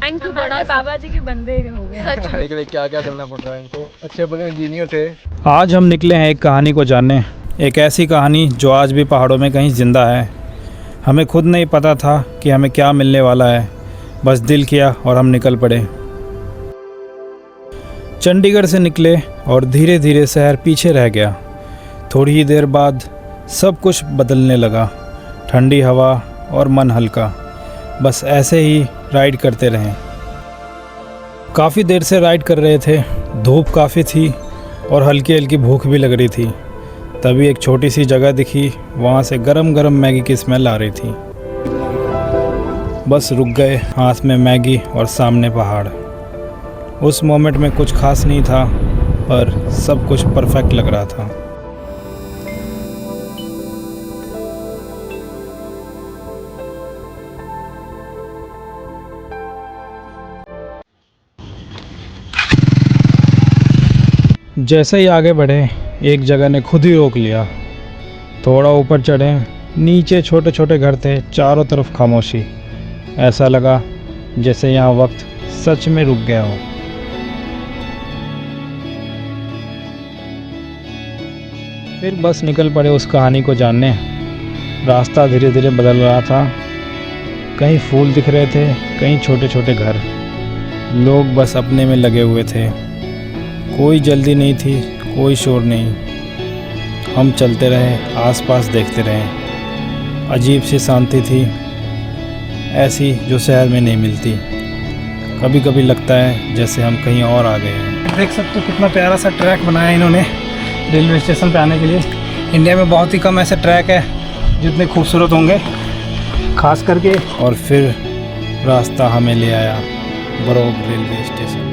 Thank you बड़ा बाबा जी के बंदे हो गए। लेकिन क्या क्या करना पड़ रहा है इनको, अच्छे बड़े इंजीनियर थे। आज हम निकले हैं एक कहानी को जानने, एक ऐसी कहानी जो आज भी पहाड़ों में कहीं ज़िंदा है। हमें खुद नहीं पता था कि हमें क्या मिलने वाला है, बस दिल किया और हम निकल पड़े। चंडीगढ़ से निकले और धीरे धीरे शहर पीछे रह गया। थोड़ी ही देर बाद सब कुछ बदलने लगा, ठंडी हवा और मन हल्का। बस ऐसे ही राइड करते रहें। काफ़ी देर से राइड कर रहे थे, धूप काफ़ी थी और हल्की हल्की भूख भी लग रही थी। तभी एक छोटी सी जगह दिखी, वहाँ से गरम गरम मैगी की स्मेल आ रही थी। बस रुक गए, हाथ में मैगी और सामने पहाड़। उस मोमेंट में कुछ खास नहीं था, पर सब कुछ परफेक्ट लग रहा था। जैसे ही आगे बढ़े, एक जगह ने खुद ही रोक लिया। थोड़ा ऊपर चढ़े, नीचे छोटे छोटे घर थे, चारों तरफ खामोशी। ऐसा लगा जैसे यहाँ वक्त सच में रुक गया हो। फिर बस निकल पड़े उस कहानी को जानने। रास्ता धीरे धीरे बदल रहा था, कहीं फूल दिख रहे थे, कहीं छोटे छोटे घर। लोग बस अपने में लगे हुए थे, कोई जल्दी नहीं थी, कोई शोर नहीं। हम चलते रहे, आसपास देखते रहे। अजीब सी शांति थी, ऐसी जो शहर में नहीं मिलती। कभी कभी लगता है जैसे हम कहीं और आ गए हैं। देख सकते हो कितना प्यारा सा ट्रैक बनाया है इन्होंने रेलवे स्टेशन पे आने के लिए। इंडिया में बहुत ही कम ऐसे ट्रैक है जितने खूबसूरत होंगे, खास करके। और फिर रास्ता हमें ले आया बरोग रेलवे स्टेशन।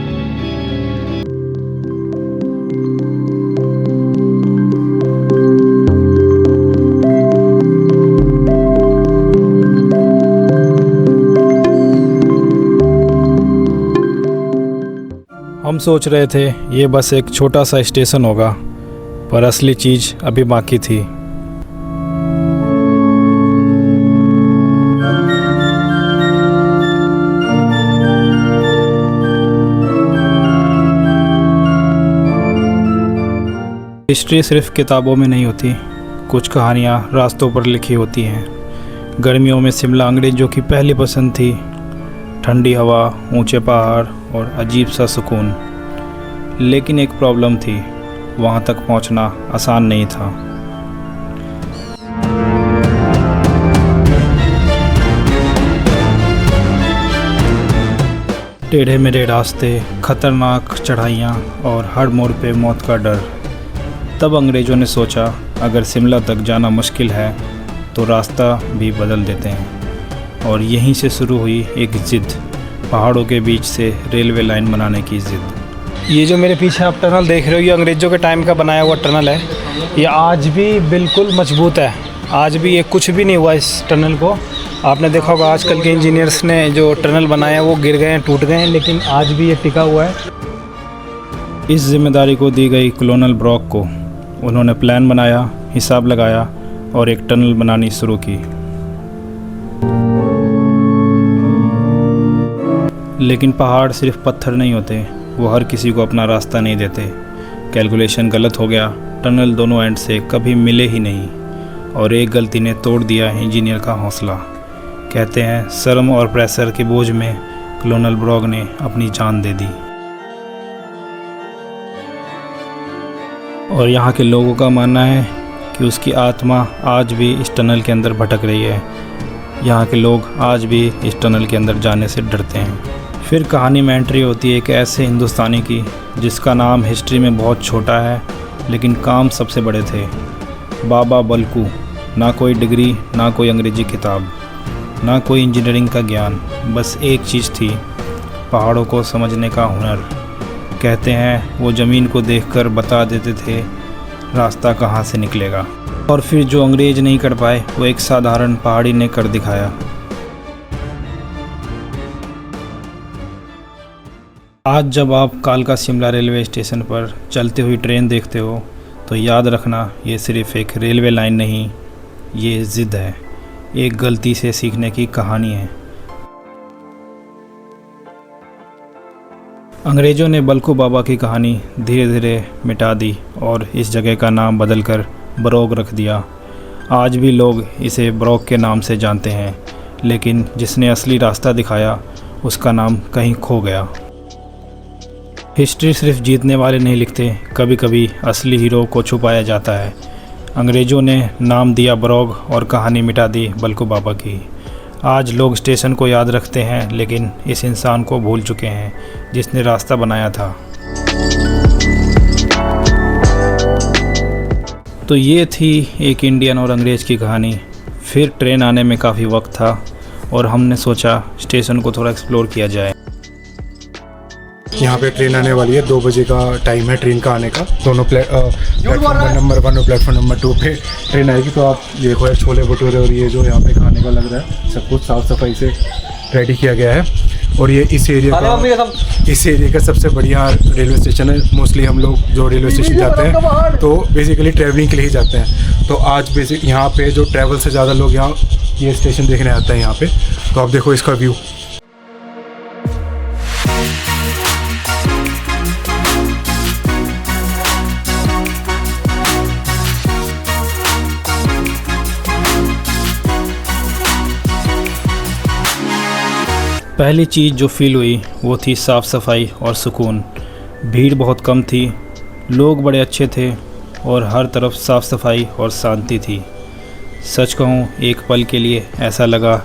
हम सोच रहे थे ये बस एक छोटा सा स्टेशन होगा, पर असली चीज़ अभी बाकी थी। हिस्ट्री सिर्फ किताबों में नहीं होती, कुछ कहानियाँ रास्तों पर लिखी होती हैं। गर्मियों में शिमला अंग्रेज़ों की पहली पसंद थी। ठंडी हवा, ऊंचे पहाड़ और अजीब सा सुकून। लेकिन एक प्रॉब्लम थी, वहाँ तक पहुँचना आसान नहीं था। टेढ़े मेढ़े रास्ते, खतरनाक चढ़ाइयाँ और हर मोड़ पे मौत का डर। तब अंग्रेज़ों ने सोचा, अगर शिमला तक जाना मुश्किल है तो रास्ता भी बदल देते हैं। और यहीं से शुरू हुई एक ज़िद, पहाड़ों के बीच से रेलवे लाइन बनाने की ज़िद। ये जो मेरे पीछे आप टनल देख रहे हो, ये अंग्रेज़ों के टाइम का बनाया हुआ टनल है। ये आज भी बिल्कुल मजबूत है, आज भी ये कुछ भी नहीं हुआ इस टनल को। आपने देखा होगा आजकल के इंजीनियर्स ने जो टनल बनाया वो गिर गए हैं, टूट गए हैं, लेकिन आज भी ये टिका हुआ है। इस जिम्मेदारी को दी गई कलोनल ब्रॉक को। उन्होंने प्लान बनाया, हिसाब लगाया और एक टनल बनानी शुरू की। लेकिन पहाड़ सिर्फ पत्थर नहीं होते, वो हर किसी को अपना रास्ता नहीं देते। कैलकुलेशन गलत हो गया, टनल दोनों एंड से कभी मिले ही नहीं, और एक गलती ने तोड़ दिया इंजीनियर का हौसला। कहते हैं शर्म और प्रेशर के बोझ में कलोनल ब्रॉग ने अपनी जान दे दी। और यहाँ के लोगों का मानना है कि उसकी आत्मा आज भी इस टनल के अंदर भटक रही है। यहाँ के लोग आज भी इस टनल के अंदर जाने से डरते हैं। फिर कहानी में एंट्री होती है एक ऐसे हिंदुस्तानी की जिसका नाम हिस्ट्री में बहुत छोटा है, लेकिन काम सबसे बड़े थे। बाबा बलकू। ना कोई डिग्री, ना कोई अंग्रेजी किताब, ना कोई इंजीनियरिंग का ज्ञान, बस एक चीज़ थी, पहाड़ों को समझने का हुनर। कहते हैं वो ज़मीन को देखकर बता देते थे रास्ता कहाँ से निकलेगा। और फिर जो अंग्रेज़ नहीं कर पाए वो एक साधारण पहाड़ी ने कर दिखाया। आज जब आप कालका शिमला रेलवे स्टेशन पर चलती हुई ट्रेन देखते हो तो याद रखना, ये सिर्फ़ एक रेलवे लाइन नहीं, ये ज़िद है, एक गलती से सीखने की कहानी है। अंग्रेज़ों ने बलकू बाबा की कहानी धीरे धीरे मिटा दी और इस जगह का नाम बदलकर बरोग रख दिया। आज भी लोग इसे बरोग के नाम से जानते हैं, लेकिन जिसने असली रास्ता दिखाया उसका नाम कहीं खो गया। हिस्ट्री सिर्फ जीतने वाले नहीं लिखते, कभी कभी असली हीरो को छुपाया जाता है। अंग्रेज़ों ने नाम दिया बरोग और कहानी मिटा दी बलकू बाबा की। आज लोग स्टेशन को याद रखते हैं, लेकिन इस इंसान को भूल चुके हैं जिसने रास्ता बनाया था। तो ये थी एक इंडियन और अंग्रेज़ की कहानी। फिर ट्रेन आने में काफ़ी वक्त था और हमने सोचा स्टेशन को थोड़ा एक्सप्लोर किया जाए। यहाँ पे ट्रेन आने वाली है, 2 बजे का टाइम है ट्रेन का आने का। दोनों प्लेटफॉर्म नंबर 1 और प्लेटफॉर्म नंबर 2 पे ट्रेन आएगी। तो आप देखो यार, छोले भटूरे और ये जो यहाँ पे खाने का लग रहा है, सब कुछ साफ़ सफाई से रेडी किया गया है। और ये इस एरिया का सबसे बढ़िया रेलवे स्टेशन है। मोस्टली हम लोग जो रेलवे स्टेशन जाते हैं तो बेसिकली ट्रैवलिंग के लिए ही जाते हैं। तो आज बेसिक यहाँ पे जो ट्रैवल से ज़्यादा लोग यहाँ ये स्टेशन देखने आते हैं यहाँ पे। तो आप देखो इसका व्यू। पहली चीज़ जो फील हुई वो थी साफ़ सफाई और सुकून। भीड़ बहुत कम थी, लोग बड़े अच्छे थे और हर तरफ साफ़ सफाई और शांति थी। सच कहूँ, एक पल के लिए ऐसा लगा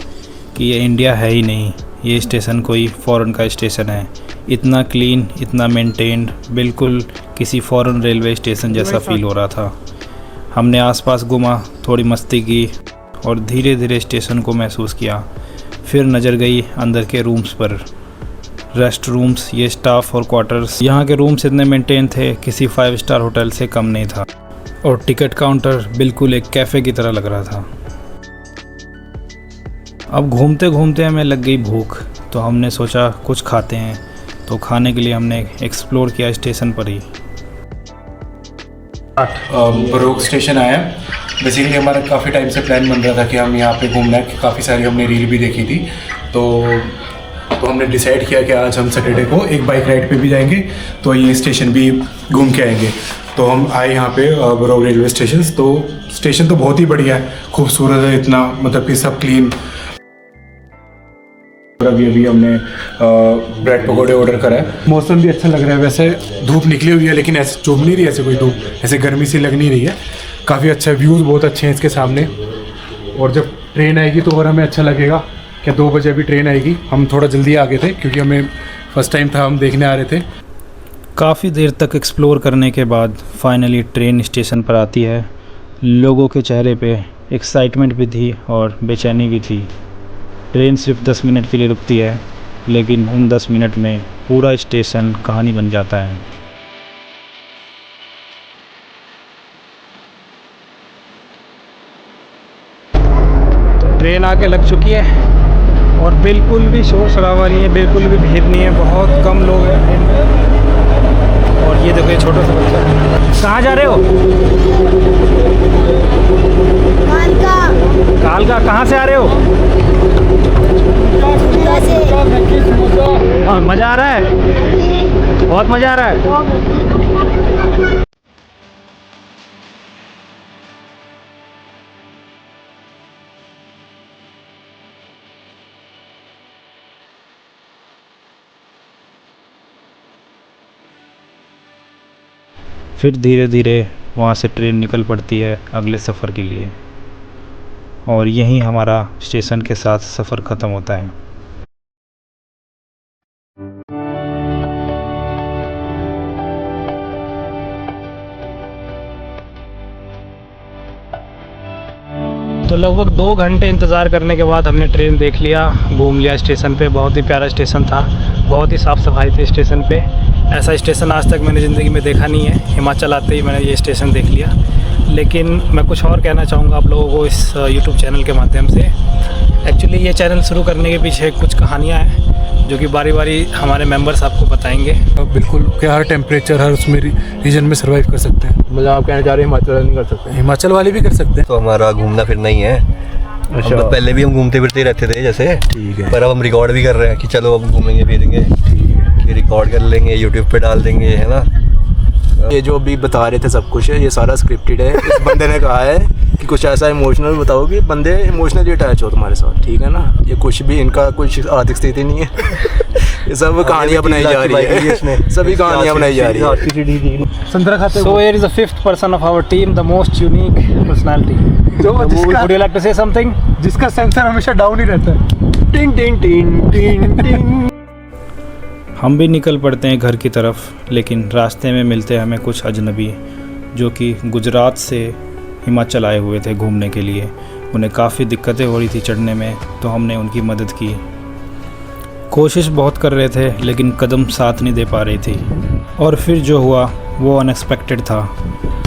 कि ये इंडिया है ही नहीं, ये स्टेशन कोई फ़ॉरेन का स्टेशन है। इतना क्लीन, इतना मेंटेन्ड, बिल्कुल किसी फ़ॉरेन रेलवे स्टेशन जैसा फ़ील हो रहा था। हमने आसपास घूमा, थोड़ी मस्ती की और धीरे धीरे स्टेशन को महसूस किया। फिर नज़र गई अंदर के रूम्स पर। रेस्ट रूम्स, ये स्टाफ और क्वार्टर्स, यहाँ के रूम्स इतने मेंटेन थे, किसी 5 स्टार होटल से कम नहीं था। और टिकट काउंटर बिल्कुल एक कैफ़े की तरह लग रहा था। अब घूमते घूमते हमें लग गई भूख, तो हमने सोचा कुछ खाते हैं। तो खाने के लिए हमने एक्सप्लोर किया स्टेशन पर ही। बरोग स्टेशन आया। बेसिकली हमारा काफ़ी टाइम से प्लान बन रहा था कि हम यहाँ पे घूमना है, काफ़ी सारी हमने रील भी देखी थी। तो हमने डिसाइड किया कि आज हम सैटरडे को एक बाइक राइड पे भी जाएंगे, तो ये स्टेशन भी घूम के आएंगे। तो हम आए यहाँ पे बरोग रेलवे स्टेशन। तो स्टेशन तो बहुत ही बढ़िया है, खूबसूरत है, इतना मतलब कि सब क्लीन। अभी हमने ब्रेड पकौड़े ऑर्डर करा है। मौसम भी अच्छा लग रहा है, वैसे धूप निकली हुई है लेकिन ऐसे चुभ नहीं रही, ऐसे कोई धूप, ऐसे गर्मी सी लग नहीं रही है। काफ़ी अच्छा व्यूज़ बहुत अच्छे हैं इसके सामने। और जब ट्रेन आएगी तो और हमें अच्छा लगेगा। क्या 2 बजे अभी ट्रेन आएगी। हम थोड़ा जल्दी आ गए थे क्योंकि हमें फर्स्ट टाइम था, हम देखने आ रहे थे। काफ़ी देर तक एक्सप्लोर करने के बाद फाइनली ट्रेन स्टेशन पर आती है। लोगों के चेहरे पे एक्साइटमेंट भी थी और बेचैनी भी थी। ट्रेन सिर्फ 10 मिनट के लिए रुकती है, लेकिन उन 10 मिनट में पूरा स्टेशन कहानी बन जाता है। तो ट्रेन आके लग चुकी है और बिल्कुल भी शोर शराबा नहीं है, बिल्कुल भी भीड़ नहीं है, बहुत कम लोग हैं ट्रेन में। और ये देखो, ये छोटा सा बच्चा। कहाँ जा रहे हो? कालका। कहाँ से आ रहे हो? हाँ, मज़ा आ रहा है, बहुत मज़ा आ रहा है। फिर धीरे धीरे वहाँ से ट्रेन निकल पड़ती है अगले सफ़र के लिए, और यहीं हमारा स्टेशन के साथ सफ़र ख़त्म होता है। तो लगभग 2 घंटे इंतज़ार करने के बाद हमने ट्रेन देख लिया, घूम लिया स्टेशन पे। बहुत ही प्यारा स्टेशन था, बहुत ही साफ़ सफाई थी स्टेशन पे। ऐसा स्टेशन आज तक मैंने ज़िंदगी में देखा नहीं है। हिमाचल आते ही मैंने ये स्टेशन देख लिया। लेकिन मैं कुछ और कहना चाहूँगा आप लोगों को इस यूट्यूब चैनल के माध्यम से। एक्चुअली ये चैनल शुरू करने के पीछे कुछ कहानियाँ हैं जो कि बारी बारी हमारे मेंबर्स आपको बताएंगे। बिल्कुल, क्या हर टेम्परेचर, हर उसमें रीजन में सर्वाइव कर सकते हैं। मतलब आप कहना चाह रहे हैं हिमाचल वाले नहीं कर सकते? हिमाचल वाले भी कर सकते हैं। तो हमारा घूमना फिरना ही है। अच्छा, तो पहले भी हम घूमते फिरते रहते थे जैसे, ठीक है, पर अब हम रिकॉर्ड भी कर रहे हैं कि चलो अब घूमेंगे फिरेंगे। कि रिकॉर्ड कर लेंगे, यूट्यूब पे डाल देंगे, है ना। ये जो अभी बता रहे थे सब कुछ है, ये सारा स्क्रिप्टेड है। इस बंदे ने कहा है कि कुछ ऐसा इमोशनल बताओ कि बंदे इमोशनली अटैच हो तुम्हारे साथ, ठीक है ना। ये कुछ भी इनका कुछ आर्थिक स्थिति नहीं है। ये सब कहानियाँ बनाई जा रही है, सभी कहानियाँ बनाई जा रही है। संतरा खाते So here is the fifth person of our team, the most unique personality. Would you like to say something? जिसका सेंसर हमेशा डाउन ही रहता है। टिंग टिंग टिंग टिंग टिंग। हम भी निकल पड़ते हैं घर की तरफ, लेकिन रास्ते में मिलते हैं हमें कुछ अजनबी जो कि गुजरात से हिमाचल आए हुए थे घूमने के लिए। उन्हें काफ़ी दिक्कतें हो रही थी चढ़ने में, तो हमने उनकी मदद की। कोशिश बहुत कर रहे थे लेकिन कदम साथ नहीं दे पा रही थी, और फिर जो हुआ वो अनएक्सपेक्टेड था।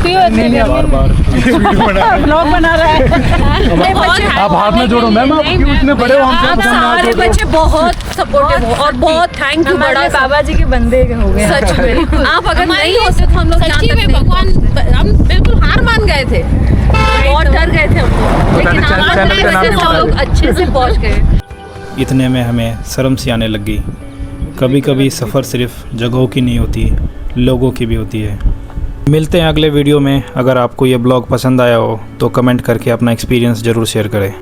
बार बार ब्लॉग बना रहा है। आप हाथ में जोड़ो मैम, आप क्यों इतने बड़े हो आप सारे बच्चे बहुत सपोर्टिव हो और बहुत थैंक यू बड़ा बाबा जी के बंदे हो गए सच में। आप अगर नहीं होते तो हम लोग सच्ची में भगवान, हम बिल्कुल हार मान गए थे, बहुत डर गए थे हम लोग, लेकिन हम लोग अच्छे से पहुंच गए। इतने में हमें शर्म सी आने लगी। कभी कभी सफ़र सिर्फ जगहों की नहीं होती, लोगों की भी होती है। मिलते हैं अगले वीडियो में। अगर आपको ये ब्लॉग पसंद आया हो तो कमेंट करके अपना एक्सपीरियंस ज़रूर शेयर करें।